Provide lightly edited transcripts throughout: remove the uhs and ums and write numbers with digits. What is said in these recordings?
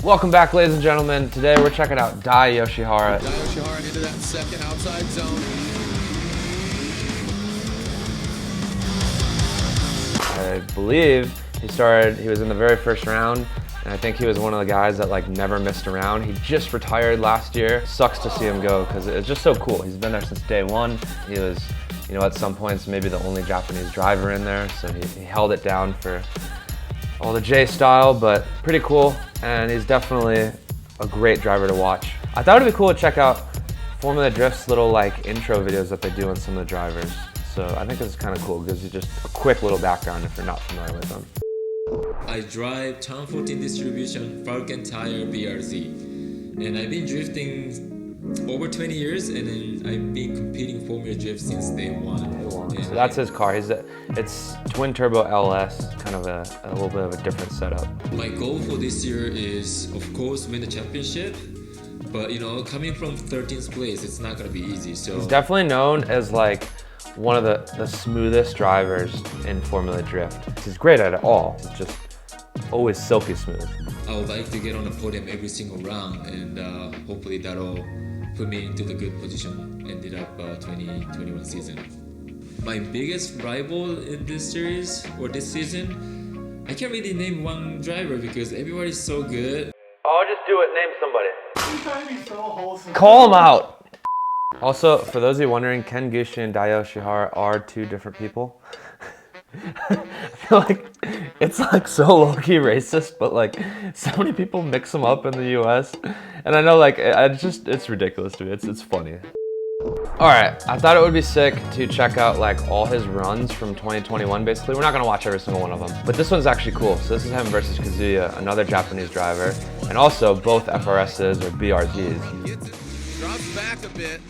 Welcome back, ladies and gentlemen. Today we're checking out Dai Yoshihara. Dai Yoshihara into that second outside zone. I believe he was in the very first round, and I think he was one of the guys that like never missed a round. He just retired last year. Sucks to see him go because it's just so cool. He's been there since day one. He was, you know, at some points maybe the only Japanese driver in there, so he held it down for all the J style, but pretty cool, and he's definitely a great driver to watch. I thought it'd be cool to check out Formula Drift's little like intro videos that they do on some of the drivers. So I think it's kind of cool, gives you just a quick little background if you're not familiar with them. I drive Town 14 distribution Haugen Tire BRZ, and I've been drifting over 20 years, and then I've been competing Formula Drift since day one. So that's his car. It's twin turbo LS, kind of a little bit of a different setup. My goal for this year is, of course, win the championship. But you know, coming from 13th place, it's not gonna be easy. So he's definitely known as like one of the smoothest drivers in Formula Drift. He's great at it all. He's just always silky smooth. I would like to get on the podium every single round, and hopefully that'll put me into the good position. Ended up 2021 season. My biggest rival in this series or this season, I can't really name one driver because everybody's so good. Oh, just do it. Name somebody. Call him out. Also, for those of you wondering, Ken Gushi and Dai Yoshihara are two different people. I feel like it's like so low-key racist, but like so many people mix them up in the US. And I know like it's ridiculous to me. It's funny. Alright, I thought it would be sick to check out like all his runs from 2021 basically. We're not gonna watch every single one of them, but this one's actually cool. So this is him versus Kazuya, another Japanese driver, and also both FRSs or BRZs. Drops back a bit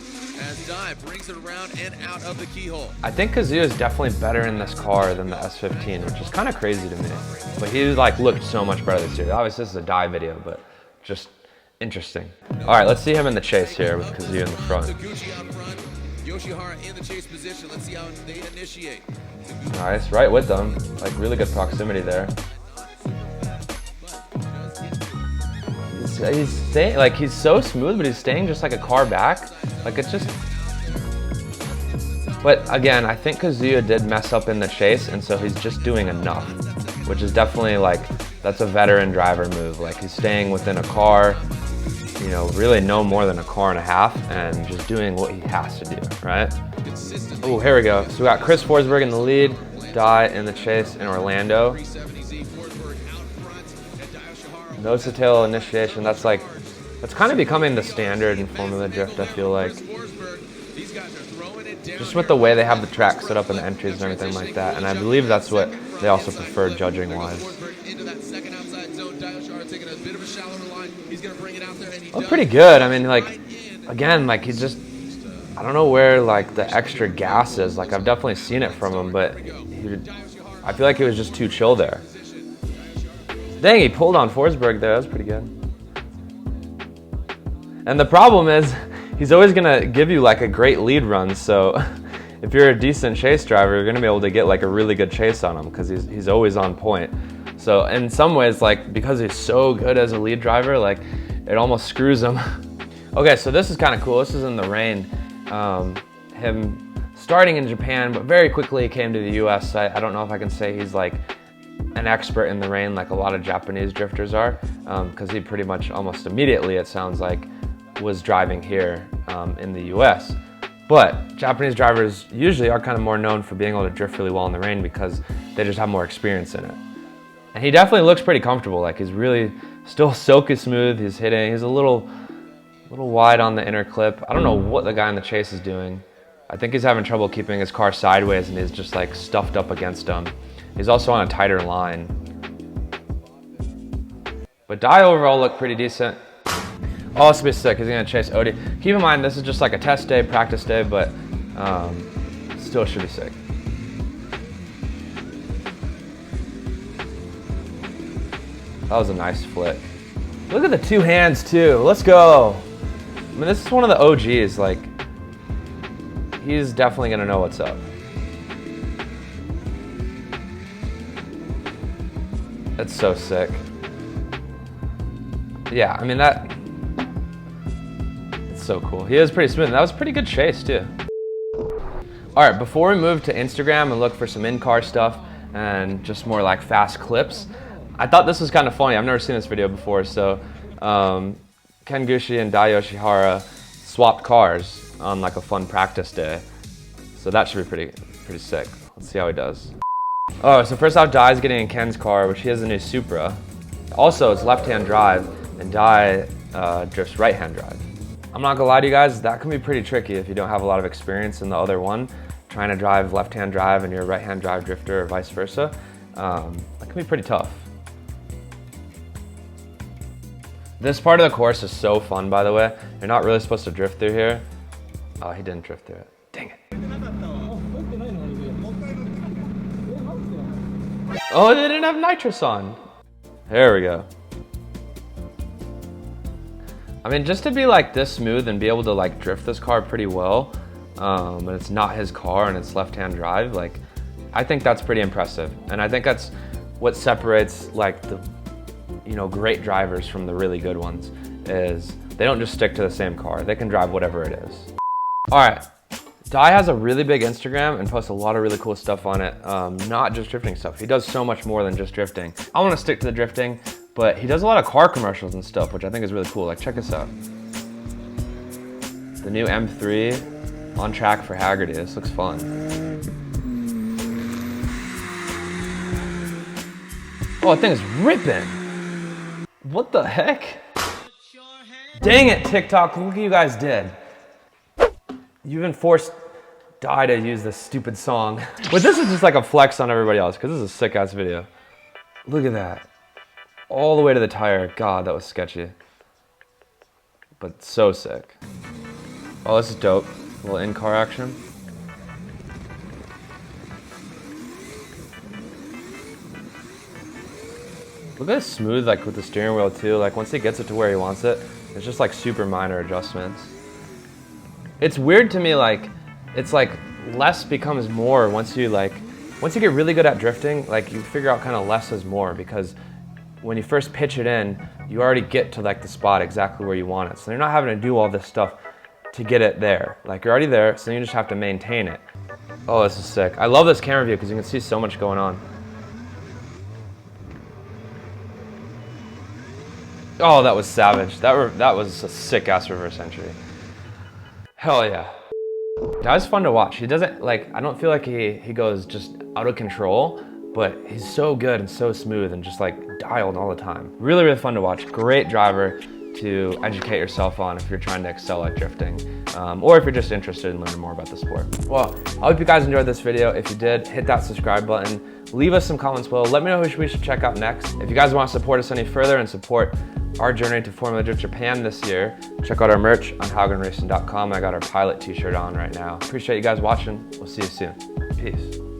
as Dai brings it around and out of the keyhole. I think Kazuya is definitely better in this car than the S15, which is kind of crazy to me. But he like looked so much better this year. Obviously this is a Dai video, but just interesting. All right, let's see him in the chase here with Kazuya in the front. Yoshihara in the chase position. Let's see how they initiate. Nice, right with them. Like really good proximity there. He's staying, like he's so smooth, but he's staying just like a car back. Like it's just. But again, I think Kazuya did mess up in the chase, and so he's just doing enough, which is definitely like that's a veteran driver move. Like he's staying within a car. You know, really no more than a car and a half, and just doing what he has to do, right? Oh, here we go. So we got Chris Forsberg in the lead, Dai in the chase in Orlando. Nose to tail initiation, that's kind of becoming the standard in Formula Drift, I feel like. Just with the way they have the track set up and the entries and everything like that, and I believe that's what they also prefer judging-wise. Look pretty good. I mean, like, again, like he's just, I don't know where like the extra gas is. Like I've definitely seen it from him, but I feel like he was just too chill there. Dang, he pulled on Forsberg there. That was pretty good. And the problem is, he's always gonna give you like a great lead run. So if you're a decent chase driver, you're gonna be able to get like a really good chase on him because he's always on point. So in some ways, like because he's so good as a lead driver, like it almost screws him. Okay, so this is kind of cool. This is in the rain. Him starting in Japan, but very quickly he came to the US. So I don't know if I can say he's like an expert in the rain like a lot of Japanese drifters are, because he pretty much almost immediately, it sounds like, was driving here in the US. But Japanese drivers usually are kind of more known for being able to drift really well in the rain because they just have more experience in it. And he definitely looks pretty comfortable. Like he's really still silky smooth. He's a little wide on the inner clip. I don't know what the guy in the chase is doing. I think he's having trouble keeping his car sideways and he's just like stuffed up against him. He's also on a tighter line. But Dai overall looked pretty decent. Oh, this will be sick. He's gonna chase Odie. Keep in mind, this is just like a test day, practice day, but still should be sick. That was a nice flick. Look at the two hands too. Let's go. I mean, this is one of the OGs. Like, he's definitely gonna know what's up. It's so sick. yeah, I mean it's so cool. He is pretty smooth, and that was a pretty good chase too. All right, before we move to Instagram and look for some in-car stuff and just more like fast clips, I thought this was kind of funny. I've never seen this video before. So Ken Gushi and Dai Yoshihara swapped cars on like a fun practice day. So that should be pretty sick. Let's see how he does. Oh, so first off, Dai's getting in Ken's car, which he has a new Supra. Also, it's left-hand drive, and Dai drifts right-hand drive. I'm not gonna lie to you guys, that can be pretty tricky if you don't have a lot of experience in the other one, trying to drive left-hand drive and you're a right-hand drive drifter or vice versa. That can be pretty tough. This part of the course is so fun, by the way. You're not really supposed to drift through here. Oh, he didn't drift through it. Dang it. Oh, they didn't have nitrous on. There we go. I mean, just to be like this smooth and be able to like drift this car pretty well, and it's not his car and it's left-hand drive, like, I think that's pretty impressive. And I think that's what separates like the, you know, great drivers from the really good ones, is they don't just stick to the same car. They can drive whatever it is. All right, Dai has a really big Instagram and posts a lot of really cool stuff on it, not just drifting stuff. He does so much more than just drifting. I want to stick to the drifting, but he does a lot of car commercials and stuff, which I think is really cool. Like, check this out. The new M3 on track for Haggerty. This looks fun. Oh, that thing is ripping. What the heck? Dang it, TikTok, look what you guys did. You even forced Dai to use this stupid song. But this is just like a flex on everybody else, because this is a sick ass video. Look at that. All the way to the tire. God, that was sketchy. But so sick. Oh, this is dope. A little in-car action. Look at how smooth, like with the steering wheel too. Like once he gets it to where he wants it, it's just like super minor adjustments. It's weird to me, like, it's like less becomes more once you get really good at drifting, like you figure out kind of less is more, because when you first pitch it in, you already get to like the spot exactly where you want it. So you're not having to do all this stuff to get it there. Like you're already there, so you just have to maintain it. Oh, this is sick. I love this camera view because you can see so much going on. Oh, that was savage. That was a sick ass reverse entry. Hell yeah. Dai's fun to watch. He doesn't, like, I don't feel like he goes just out of control, but he's so good and so smooth and just like dialed all the time. Really, really fun to watch. Great driver to educate yourself on if you're trying to excel at drifting, or if you're just interested in learning more about the sport. Well, I hope you guys enjoyed this video. If you did, hit that subscribe button. Leave us some comments below. Let me know who we should check out next. If you guys want to support us any further and support our journey to Formula Drift Japan this year, check out our merch on haugenracing.com. I got our pilot t-shirt on right now. Appreciate you guys watching. We'll see you soon. Peace.